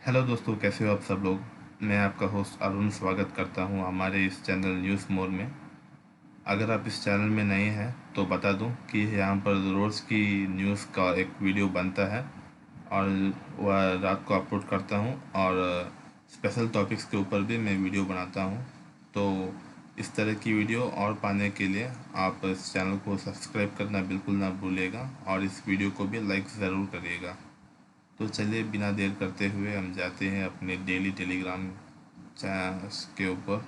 Hello दोस्तों, कैसे हो आप सब लोग। मैं आपका होस्ट अरुण स्वागत करता हूं हमारे इस चैनल न्यूज़ मोर में। अगर आप इस चैनल में नए हैं तो बता दूं कि यहाँ पर रोज़ की न्यूज़ का एक वीडियो बनता है और वह रात को अपलोड करता हूं। और स्पेशल टॉपिक्स के ऊपर भी मैं वीडियो बनाता हूं। तो इस तरह की वीडियो और पाने के लिए आप इस चैनल को सब्सक्राइब करना बिल्कुल ना भूलिएगा और इस वीडियो को भी लाइक ज़रूर करिएगा। तो चलिए बिना देर करते हुए हम जाते हैं अपने डेली टेलीग्राम के ऊपर।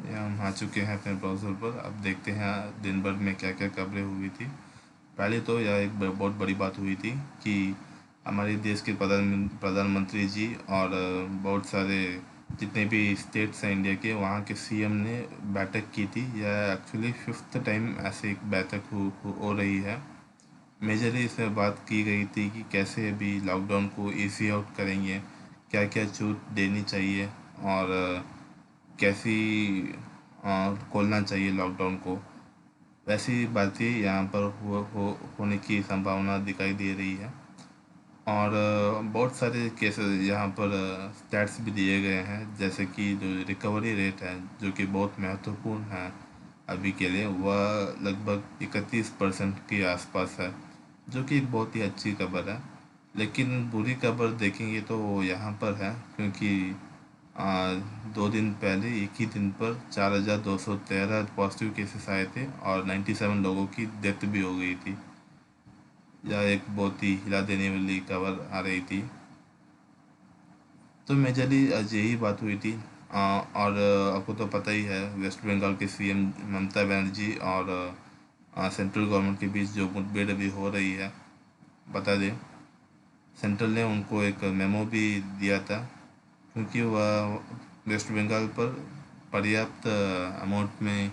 यहाँ हम आ चुके हैं अपने ब्राउज़र पर। अब देखते हैं दिन भर में क्या क्या खबरें हुई थी। पहले तो यह एक बहुत बड़ी बात हुई थी कि हमारे देश के प्रधानमंत्री जी और बहुत सारे जितने भी स्टेट्स हैं इंडिया के, वहाँ के सीएम ने बैठक की थी। यह एक्चुअली फिफ्थ टाइम ऐसे एक बैठक हो रही है। मेजरली इसमें बात की गई थी कि कैसे अभी लॉकडाउन को ईजी आउट करेंगे, क्या क्या छूट देनी चाहिए और कैसी खोलना चाहिए लॉकडाउन को। वैसी बातें यहाँ पर होने की संभावना दिखाई दे रही है। और बहुत सारे केसेस यहाँ पर स्टैट्स भी दिए गए हैं, जैसे कि जो रिकवरी रेट है जो कि बहुत महत्वपूर्ण है अभी के लिए, वह लगभग 31% के आसपास है, जो कि एक बहुत ही अच्छी खबर है। लेकिन बुरी खबर देखेंगे तो वो यहाँ पर है, क्योंकि आ, 2 दिन पहले एक ही दिन पर 4,213 पॉजिटिव केसेस आए थे और 97 लोगों की डेथ भी हो गई थी। यह एक बहुत ही हिला देने वाली खबर आ रही थी। तो मेजरली यही बात हुई थी। और आपको तो पता ही है, वेस्ट बंगाल के सीएम ममता बनर्जी और सेंट्रल गवर्नमेंट के बीच जो मुठभेड़ अभी हो रही है, बता दें सेंट्रल ने उनको एक मेमो भी दिया था, क्योंकि वह वेस्ट बंगाल पर पर्याप्त अमाउंट में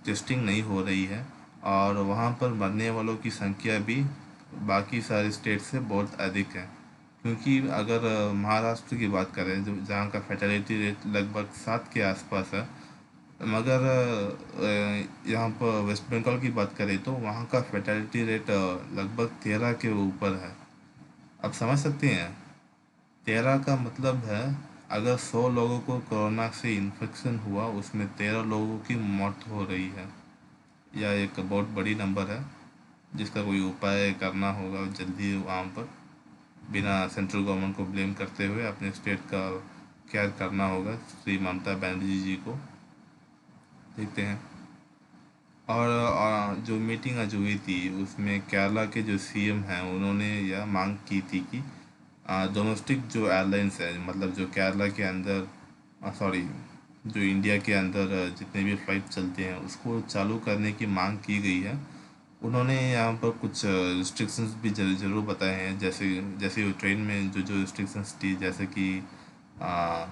टेस्टिंग नहीं हो रही है और वहाँ पर मरने वालों की संख्या भी बाकी सारे स्टेट से बहुत अधिक है। क्योंकि अगर महाराष्ट्र की बात करें, जो जहाँ का फैटेलिटी रेट लगभग 7 के आसपास है, मगर यहाँ पर वेस्ट बंगाल की बात करें तो वहाँ का फैटेलिटी रेट लगभग 13 के ऊपर है। आप समझ सकते हैं, 13 का मतलब है अगर 100 लोगों को कोरोना से इन्फेक्शन हुआ, उसमें 13 लोगों की मौत हो रही है। यह एक बहुत बड़ी नंबर है जिसका कोई उपाय करना होगा जल्दी वहाँ पर। बिना सेंट्रल गवर्नमेंट को ब्लेम करते हुए अपने स्टेट का केयर करना होगा श्री ममता बनर्जी जी को। देखते हैं। और जो मीटिंग आज हुई थी उसमें केरला के जो सीएम हैं, उन्होंने यह मांग की थी कि डोमेस्टिक जो एयरलाइंस है, मतलब जो केरला के अंदर, सॉरी, जो इंडिया के अंदर जितने भी फ्लाइट चलते हैं उसको चालू करने की मांग की गई है। उन्होंने यहाँ पर कुछ रिस्ट्रिक्शंस भी ज़रूर बताए हैं, जैसे जैसे वो ट्रेन में जो जो रिस्ट्रिक्शंस थी, जैसे कि आ,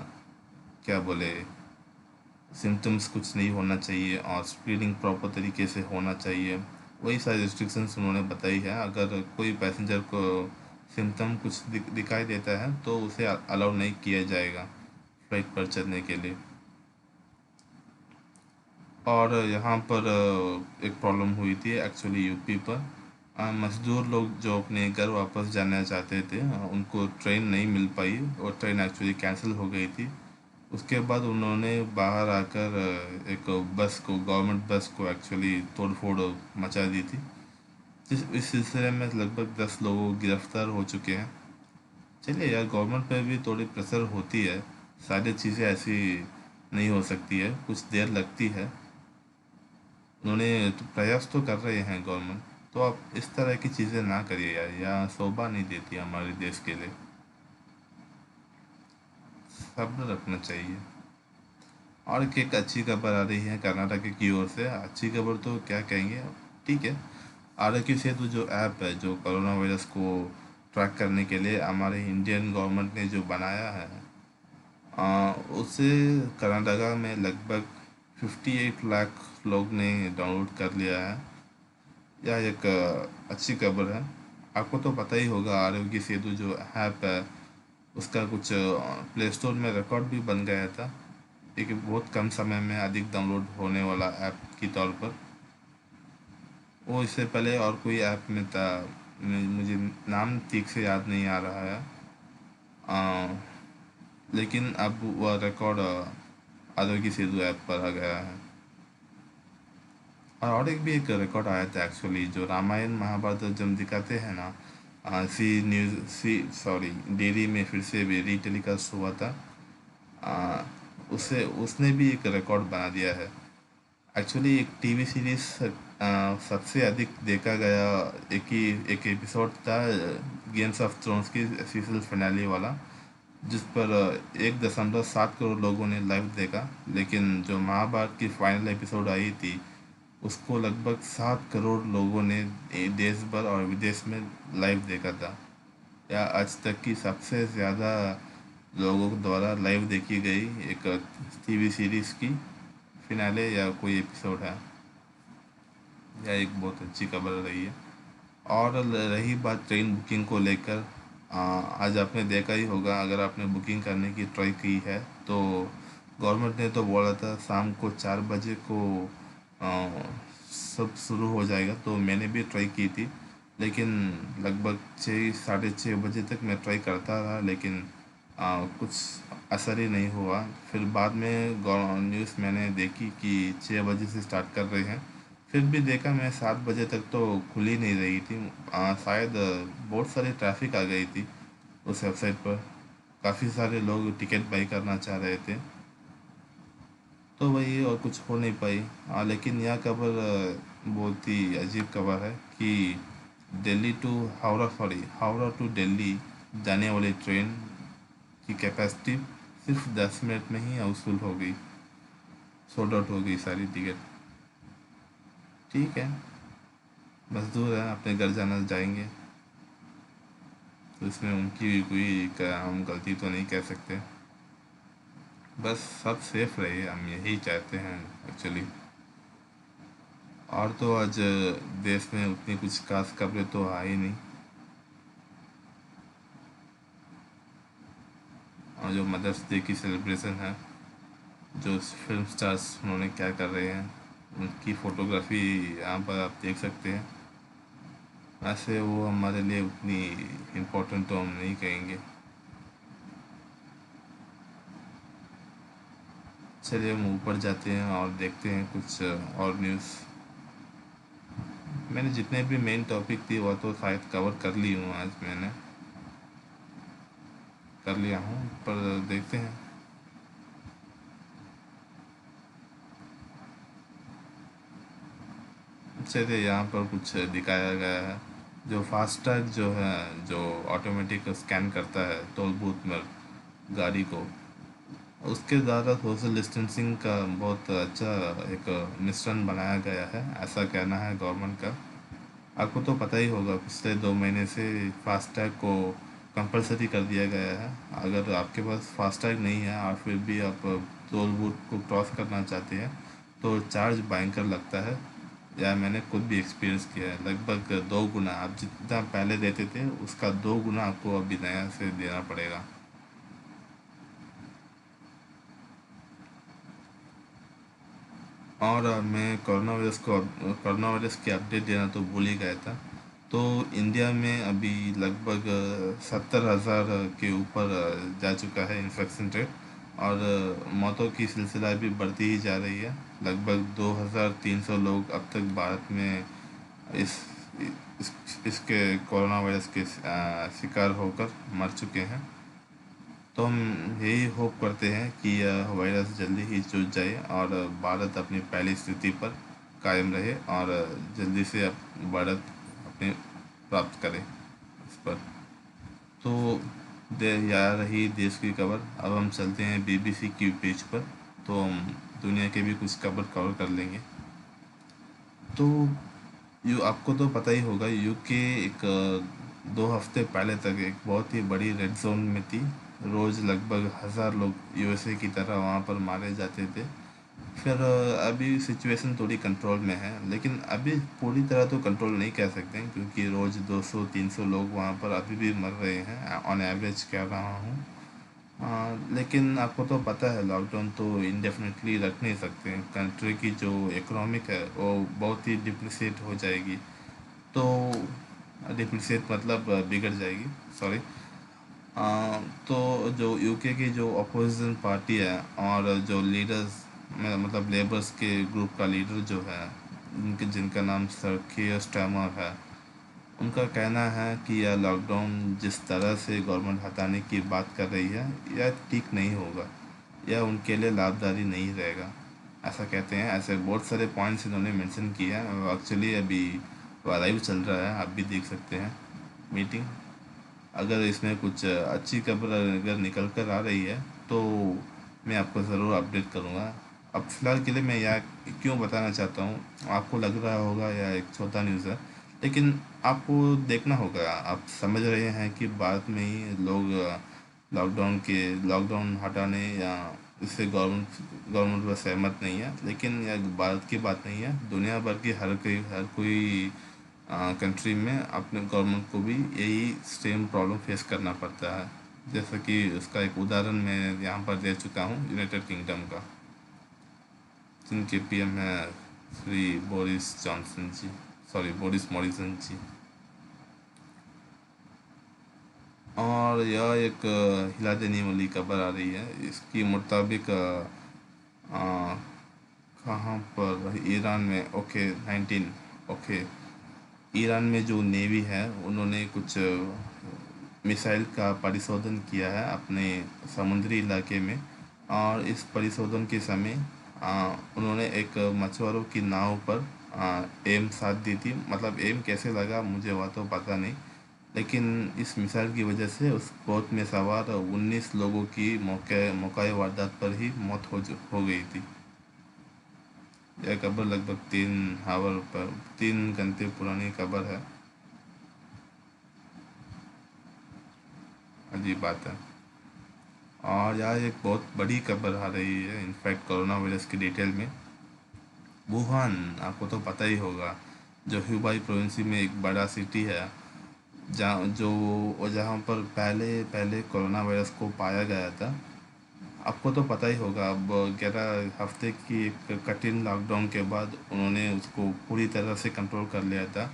क्या बोले, सिम्टम्स कुछ नहीं होना चाहिए और स्क्रीनिंग प्रॉपर तरीके से होना चाहिए। वही सारी रिस्ट्रिक्शंस उन्होंने बताई है। अगर कोई पैसेंजर को सिम्टम कुछ दिखाई देता है तो उसे अलाउ नहीं किया जाएगा फ्लाइट पर चढ़ने के लिए। और यहाँ पर एक प्रॉब्लम हुई थी एक्चुअली यूपी पर। मज़दूर लोग जो अपने घर वापस जाना चाहते थे, उनको ट्रेन नहीं मिल पाई और ट्रेन एक्चुअली कैंसिल हो गई थी। उसके बाद उन्होंने बाहर आकर एक बस को, गवर्नमेंट बस को एक्चुअली तोड़ फोड़ मचा दी थी। इस सिलसिले में लगभग 10 लोग गिरफ्तार हो चुके हैं। चलिए यार, गवर्नमेंट पे भी थोड़ी प्रेशर होती है। सारी चीज़ें ऐसी नहीं हो सकती है, कुछ देर लगती है। उन्होंने तो प्रयास तो कर रहे हैं गवर्नमेंट। तो आप इस तरह की चीज़ें ना करिए यार, यह शोभा नहीं देती हमारे देश के लिए। सब्र रखना चाहिए। और एक अच्छी खबर आ रही है कर्नाटक की ओर से। अच्छी खबर तो क्या कहेंगे, ठीक है। आरोग्य सेतु जो ऐप है, जो कोरोना वायरस को ट्रैक करने के लिए हमारे इंडियन गवर्नमेंट ने जो बनाया है, उससे कर्नाटका में लगभग 58 लाख लोग ने डाउनलोड कर लिया है। यह एक अच्छी खबर है। आपको तो पता ही होगा, आरोग्य सेतु जो ऐप है उसका कुछ प्ले स्टोर में रिकॉर्ड भी बन गया था, एक बहुत कम समय में अधिक डाउनलोड होने वाला ऐप की तौर पर। वो इससे पहले और कोई ऐप में था, मुझे नाम ठीक से याद नहीं आ रहा है। अ, लेकिन अब वह रिकॉर्ड आरोग्य सेतु ऐप पर आ गया है। और एक भी एक रिकॉर्ड आया था एक्चुअली, जो रामायण महाभारत जब हम दिखाते हैं ना, सी न्यूज़ सी सॉरी डेली में फिर से भी रीटेलीकास्ट हुआ था। आ, उसे उसने भी एक रिकॉर्ड बना दिया है। एक्चुअली एक टीवी सीरीज सबसे अधिक देखा गया एक एपिसोड था गेम्स ऑफ थ्रोन्स की सीजन फिनाले वाला, जिस पर 1.7 करोड़ लोगों ने लाइव देखा। लेकिन जो महाभारत की फाइनल एपिसोड आई थी, उसको लगभग 7 करोड़ लोगों ने देश भर और विदेश में लाइव देखा था। या आज तक की सबसे ज़्यादा लोगों द्वारा लाइव देखी गई एक टीवी सीरीज़ की फिनाले या कोई एपिसोड है। यह एक बहुत अच्छी खबर रही है। और रही बात ट्रेन बुकिंग को लेकर, आज आपने देखा ही होगा, अगर आपने बुकिंग करने की ट्राई की है तो गवर्नमेंट ने तो बोला था शाम को 4 बजे को आ, सब शुरू हो जाएगा। तो मैंने भी ट्राई की थी, लेकिन लगभग 6 साढ़े 6 बजे तक मैं ट्राई करता रहा, लेकिन कुछ असर ही नहीं हुआ। फिर बाद में न्यूज़ मैंने देखी कि 6 बजे से स्टार्ट कर रहे हैं। फिर भी देखा मैं 7 बजे तक तो खुल ही नहीं रही थी। शायद बहुत सारी ट्रैफिक आ गई थी उस वेबसाइट पर। काफ़ी सारे लोग टिकट बाई करना चाह रहे थे, तो वही और कुछ हो नहीं पाई। लेकिन यह खबर बहुत ही अजीब खबर है कि Delhi to Howrah sorry Howrah to Delhi जाने वाली ट्रेन की कैपेसिटी सिर्फ 10 मिनट में ही हाउसफुल हो गई, सोल्ड आउट हो गई सारी टिकट। ठीक है, मजदूर हैं, अपने घर जाना जाएंगे, तो इसमें उनकी भी कोई हम गलती तो नहीं कह सकते। बस सब सेफ रहे, हम यही चाहते हैं एक्चुअली। और तो आज देश में उतनी कुछ खास खबरें तो आई नहीं। और जो मदर्स डे की सेलिब्रेशन है, जो फिल्म स्टार्स उन्होंने क्या कर रहे हैं, उनकी फ़ोटोग्राफी यहाँ पर आप देख सकते हैं। वैसे वो हमारे लिए उतनी इम्पोर्टेंट तो हम नहीं कहेंगे। चलिए हम ऊपर जाते हैं और देखते हैं कुछ और न्यूज़। मैंने जितने भी मेन टॉपिक थी वो तो शायद कवर कर ली हूँ, आज मैंने कर लिया हूँ, पर देखते हैं। चलिए यहाँ पर कुछ दिखाया गया है, जो फास्टैग जो है, जो ऑटोमेटिक स्कैन करता है टोल बूथ में गाड़ी को, उसके द्वारा सोशल डिस्टेंसिंग का बहुत अच्छा एक मिश्रण बनाया गया है, ऐसा कहना है गवर्नमेंट का। आपको तो पता ही होगा, पिछले 2 महीने से फास्टैग को कंपलसरी कर दिया गया है। अगर आपके पास फास्टैग नहीं है और फिर भी आप टोल बूथ को क्रॉस करना चाहते हैं, तो चार्ज भयंकर लगता है। या मैंने खुद भी एक्सपीरियंस किया है, लगभग 2 गुना आप जितना पहले देते थे उसका 2 गुना आपको अभी नया से देना पड़ेगा। और मैं कोरोना वायरस की अपडेट देना तो भूल ही गया था। तो इंडिया में अभी लगभग 70,000 के ऊपर जा चुका है इन्फेक्शन रेट। और मौतों की सिलसिला भी बढ़ती ही जा रही है। लगभग 2,300 लोग अब तक भारत में इस इसके कोरोना वायरस के शिकार होकर मर चुके हैं। तो हम यही होप करते हैं कि यह वायरस जल्दी ही जुड़ जाए और भारत अपनी पहली स्थिति पर कायम रहे और जल्दी से भारत अपने प्राप्त करे इस पर। तो यह रही देश की खबर। अब हम चलते हैं बीबीसी की पेज पर, तो हम दुनिया के भी कुछ खबर कवर कर लेंगे। तो यू आपको तो पता ही होगा, यूके एक 2 हफ्ते पहले तक एक बहुत ही बड़ी रेड जोन में थी। रोज़ लगभग 1,000 लोग यूएसए की तरह वहाँ पर मारे जाते थे। फिर अभी सिचुएशन थोड़ी कंट्रोल में है, लेकिन अभी पूरी तरह तो कंट्रोल नहीं कह सकते हैं, क्योंकि रोज़ 200-300 लोग वहाँ पर अभी भी मर रहे हैं, ऑन एवरेज कह रहा हूँ। लेकिन आपको तो पता है, लॉकडाउन तो इंडेफिनिटली रख नहीं सकते हैं। कंट्री की जो इकोनॉमिक है वो बहुत ही डिप्रिसिएट हो जाएगी। तो डिप्रिसिएट मतलब बिगड़ जाएगी, सॉरी। तो जो यूके की जो अपोजिशन पार्टी है और जो लीडर्स में मतलब लेबर्स के ग्रुप का लीडर जो है जिनका नाम सर कियर स्टारमर है, उनका कहना है कि यह लॉकडाउन जिस तरह से गवर्नमेंट हटाने की बात कर रही है यह ठीक नहीं होगा, यह उनके लिए लाभदायी नहीं रहेगा, ऐसा कहते हैं। ऐसे बहुत सारे पॉइंट्स इन्होंने मेंशन किया है। एक्चुअली अभी लाइव चल रहा है, आप भी देख सकते हैं मीटिंग। अगर इसमें कुछ अच्छी खबर अगर निकल कर आ रही है तो मैं आपको ज़रूर अपडेट करूँगा। अब फ़िलहाल के लिए मैं यह क्यों बताना चाहता हूँ, आपको लग रहा होगा यह एक छोटा न्यूज़ है, लेकिन आपको देखना होगा। आप समझ रहे हैं कि भारत में ही लोग लॉकडाउन हटाने या इससे गवर्नमेंट पर सहमत नहीं है, लेकिन यह भारत की बात नहीं है, दुनिया भर की हर कोई कंट्री में अपने गवर्नमेंट को भी यही सेम प्रॉब्लम फेस करना पड़ता है। जैसा कि उसका एक उदाहरण मैं यहाँ पर दे चुका हूँ, यूनाइटेड किंगडम का, जिनके पीएम है श्री बोरिस जॉनसन जी, सॉरी बोरिस मॉरिसन जी। और यह एक हिला देने वाली खबर आ रही है। इसके मुताबिक कहाँ पर, ईरान में, ओके 19, ओके, ईरान में जो नेवी है उन्होंने कुछ मिसाइल का परिशोधन किया है अपने समुद्री इलाके में। और इस परिशोधन के समय उन्होंने एक मछुआरों की नाव पर एम साध दी थी। मतलब एम कैसे लगा मुझे वह तो पता नहीं, लेकिन इस मिसाइल की वजह से उस बोट में सवार 19 लोगों की मौके वारदात पर ही मौत हो गई थी। यह खबर लगभग 3 आवर पर 3 घंटे पुरानी खबर है। अजीब बात है। और यार एक बहुत बड़ी खबर आ रही है इनफैक्ट कोरोना वायरस की डिटेल में। वुहान, आपको तो पता ही होगा, जो ह्यूबाई प्रोविंस में एक बड़ा सिटी है, जहाँ पर पहले पहले कोरोना वायरस को पाया गया था। आपको तो पता ही होगा, अब 11 हफ्ते की एक कठिन लॉकडाउन के बाद उन्होंने उसको पूरी तरह से कंट्रोल कर लिया था।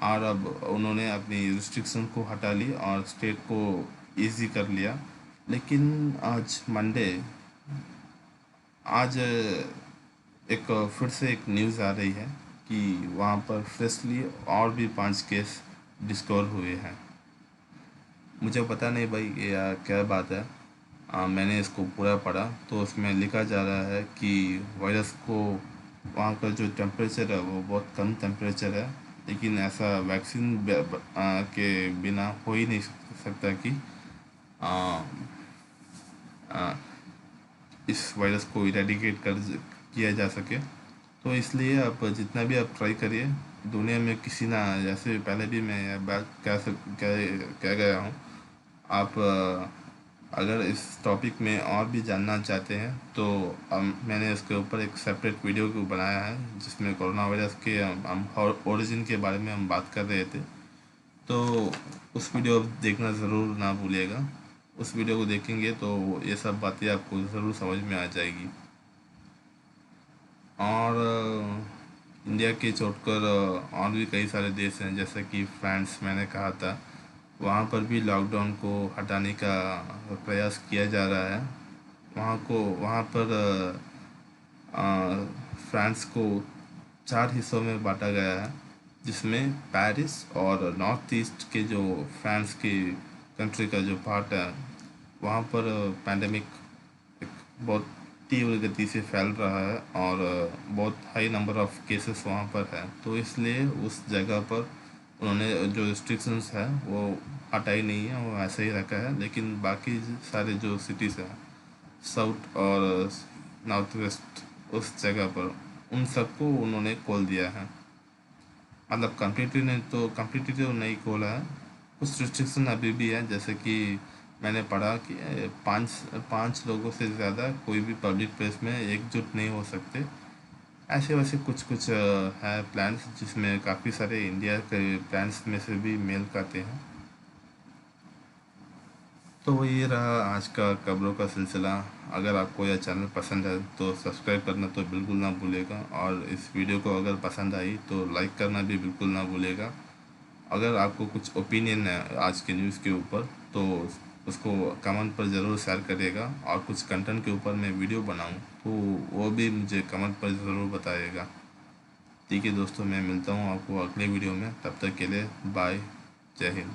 और अब उन्होंने अपनी रिस्ट्रिक्शन को हटा ली और स्टेट को इजी कर लिया। लेकिन आज मंडे, आज एक फिर से एक न्यूज़ आ रही है कि वहाँ पर फ्रेशली और भी 5 केस डिस्कवर हुए हैं। मुझे पता नहीं भाई ये क्या बात है। मैंने इसको पूरा पढ़ा तो उसमें लिखा जा रहा है कि वायरस को, वहाँ का जो टेम्परेचर है वो बहुत कम टेम्परेचर है, लेकिन ऐसा वैक्सीन के बिना हो ही नहीं सकता कि आ, आ, इस वायरस को इरेडिकेट कर किया जा सके। तो इसलिए आप जितना भी आप ट्राई करिए, दुनिया में किसी ना, जैसे पहले भी मैं यह बात कह गया हूँ। आप अगर इस टॉपिक में और भी जानना चाहते हैं तो मैंने इसके ऊपर एक सेपरेट वीडियो को बनाया है जिसमें कोरोना वायरस के हम ओरिजिन के बारे में हम बात कर रहे थे। तो उस वीडियो देखना ज़रूर ना भूलिएगा। उस वीडियो को देखेंगे तो ये सब बातें आपको ज़रूर समझ में आ जाएगी। और इंडिया के छोड़कर और भी कई सारे देश हैं, जैसे कि फ्रांस, मैंने कहा था, वहाँ पर भी लॉकडाउन को हटाने का प्रयास किया जा रहा है। वहाँ पर फ्रांस को 4 हिस्सों में बांटा गया है, जिसमें पेरिस और नॉर्थ ईस्ट के जो फ्रांस की कंट्री का जो पार्ट है, वहाँ पर पैंडमिक एक बहुत तीव्र गति से फैल रहा है और बहुत हाई नंबर ऑफ केसेस वहाँ पर है। तो इसलिए उस जगह पर उन्होंने जो रिस्ट्रिक्शंस है वो हटाई नहीं है, वो ऐसे ही रखा है। लेकिन बाकी सारे जो सिटीज़ हैं साउथ और नॉर्थ वेस्ट, उस जगह पर उन सबको उन्होंने खोल दिया है। मतलब कम्प्लीटली तो नहीं खोला है, कुछ रिस्ट्रिक्शन अभी भी है। जैसे कि मैंने पढ़ा कि पाँच पाँच लोगों से ज़्यादा कोई भी पब्लिक प्लेस में एकजुट नहीं हो सकते। ऐसे वैसे कुछ कुछ है प्लान्स, जिसमें काफ़ी सारे इंडिया के प्लान्स में से भी मेल खाते हैं। तो ये रहा आज का खबरों का सिलसिला। अगर आपको यह चैनल पसंद है तो सब्सक्राइब करना तो बिल्कुल ना भूलेगा, और इस वीडियो को अगर पसंद आई तो लाइक करना भी बिल्कुल ना भूलेगा। अगर आपको कुछ ओपिनियन है आज के न्यूज़ के ऊपर तो उसको कमेंट पर ज़रूर शेयर करिएगा, और कुछ कंटेंट के ऊपर मैं वीडियो बनाऊं तो वो भी मुझे कमेंट पर ज़रूर बताइएगा। ठीक है दोस्तों, मैं मिलता हूँ आपको अगले वीडियो में, तब तक के लिए बाय, जय हिंद।